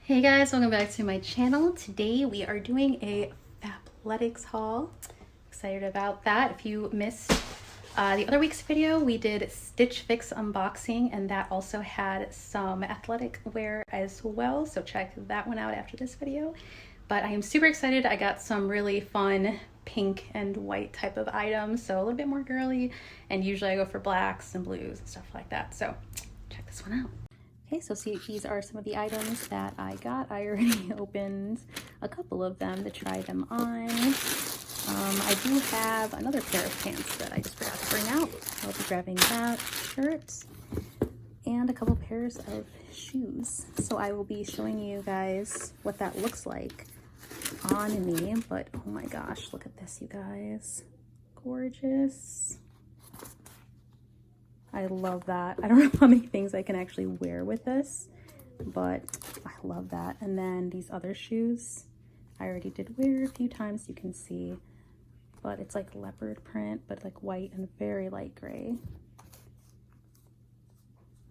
Hey guys, welcome back to my channel. Today we are doing a Fabletics haul. Excited about that. If you missed the other week's video, we did Stitch Fix unboxing, and that also had some athletic wear as well. So check that one out after this video. But I am super excited. I got some really fun pink and white type of items, so a little bit more girly. And usually I go for blacks and blues and stuff like that. So check this one out. Okay, so see, these are some of the items that I got. I already opened a couple of them to try them on. I do have another pair of pants that I just forgot to bring out. I'll be grabbing that shirt and a couple pairs of shoes. So I will be showing you guys what that looks like on me. But oh my gosh, look at this, you guys. Gorgeous. I love that. I don't know how many things I can actually wear with this, but I love that. And then these other shoes, I already did wear a few times, you can see, but it's like leopard print, but like white and very light gray.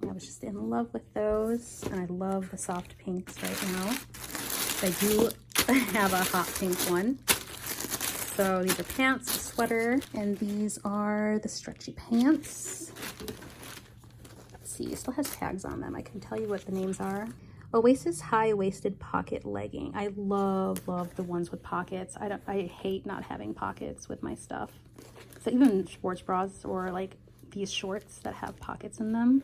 I was just in love with those, and I love the soft pinks right now. I do have a hot pink one. So these are pants, a sweater, and these are the stretchy pants. Let's see, it still has tags on them. I can tell you what the names are. Oasis high-waisted pocket legging. I love the ones with pockets. I hate not having pockets with my stuff. So even sports bras or like these shorts that have pockets in them,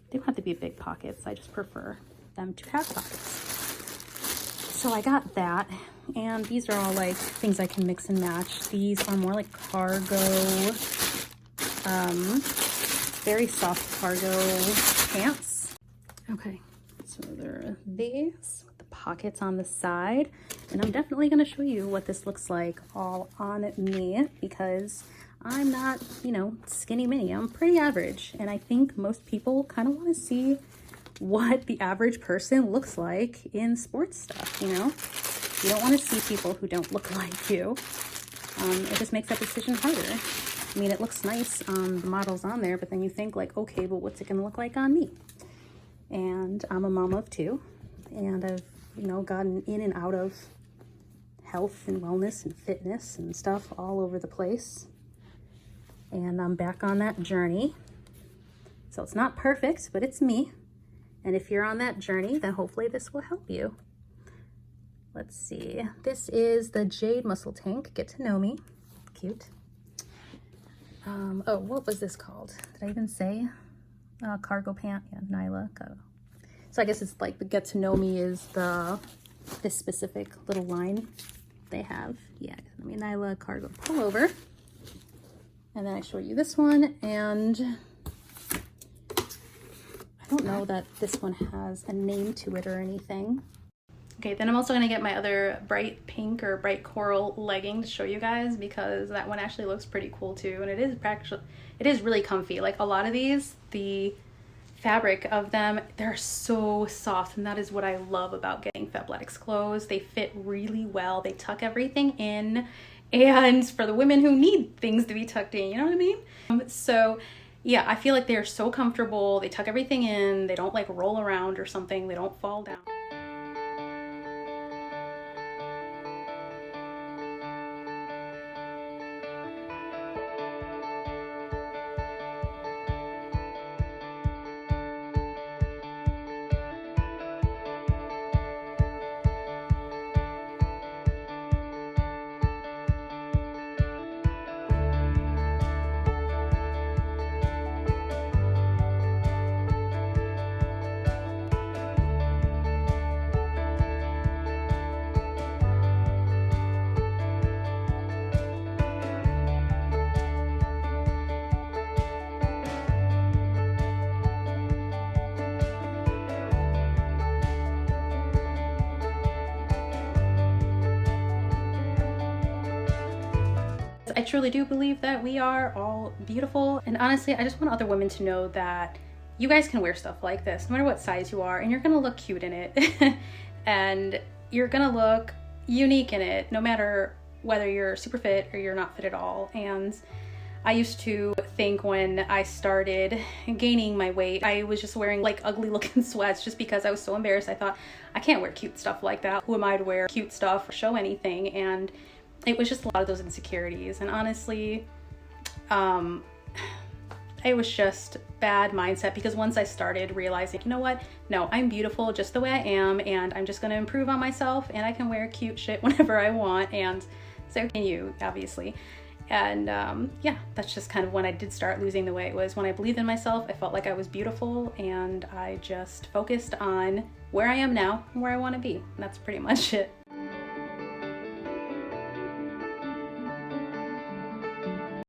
they don't have to be big pockets. I just prefer them to have pockets. So I got that, and these are all like things I can mix and match. These are more like cargo, very soft cargo pants. Okay, so there are these with the pockets on the side, and I'm definitely going to show you what this looks like all on me, because I'm not, you know, skinny mini. I'm pretty average, and I think most people kind of want to see what the average person looks like in sports stuff, you know? You don't want to see people who don't look like you. It just makes that decision harder. I mean, it looks nice on the models on there, but then you think like, okay, but what's it gonna look like on me? And I'm a mom of two, and I've, you know, gotten in and out of health and wellness and fitness and stuff all over the place. And I'm back on that journey. So it's not perfect, but it's me. And if you're on that journey, then hopefully this will help you. Let's see. This is the Jade Muscle Tank. Get to know me. Cute. Oh, what was this called? Did I even say? Cargo pant. Yeah, Nyla. So I guess it's like the Get to Know Me is this specific little line they have. Yeah, I mean, Nyla cargo pullover. And then I show you this one, and I don't know that this one has a name to it or anything. Okay, then I'm also gonna get my other bright pink or bright coral legging to show you guys, because that one actually looks pretty cool too, and it is really comfy. Like a lot of these, the fabric of them, they're so soft, and that is what I love about getting Fabletics clothes. They fit really well, they tuck everything in, and for the women who need things to be tucked in, you know what I mean? So yeah, I feel like they're so comfortable. They tuck everything in. They don't like roll around or something. They don't fall down. I truly do believe that we are all beautiful, and honestly, I just want other women to know that you guys can wear stuff like this no matter what size you are, and you're gonna look cute in it and you're gonna look unique in it no matter whether you're super fit or you're not fit at all. And I used to think when I started gaining my weight, I was just wearing like ugly looking sweats just because I was so embarrassed. I thought, I can't wear cute stuff like that. Who am I to wear cute stuff or show anything? And it was just a lot of those insecurities. And honestly, it was just bad mindset, because once I started realizing, you know what, no, I'm beautiful just the way I am, and I'm just gonna improve on myself, and I can wear cute shit whenever I want, and so can you, obviously. And yeah, that's just kind of when I did start losing the weight, was when I believed in myself. I felt like I was beautiful, and I just focused on where I am now and where I want to be. And that's pretty much it.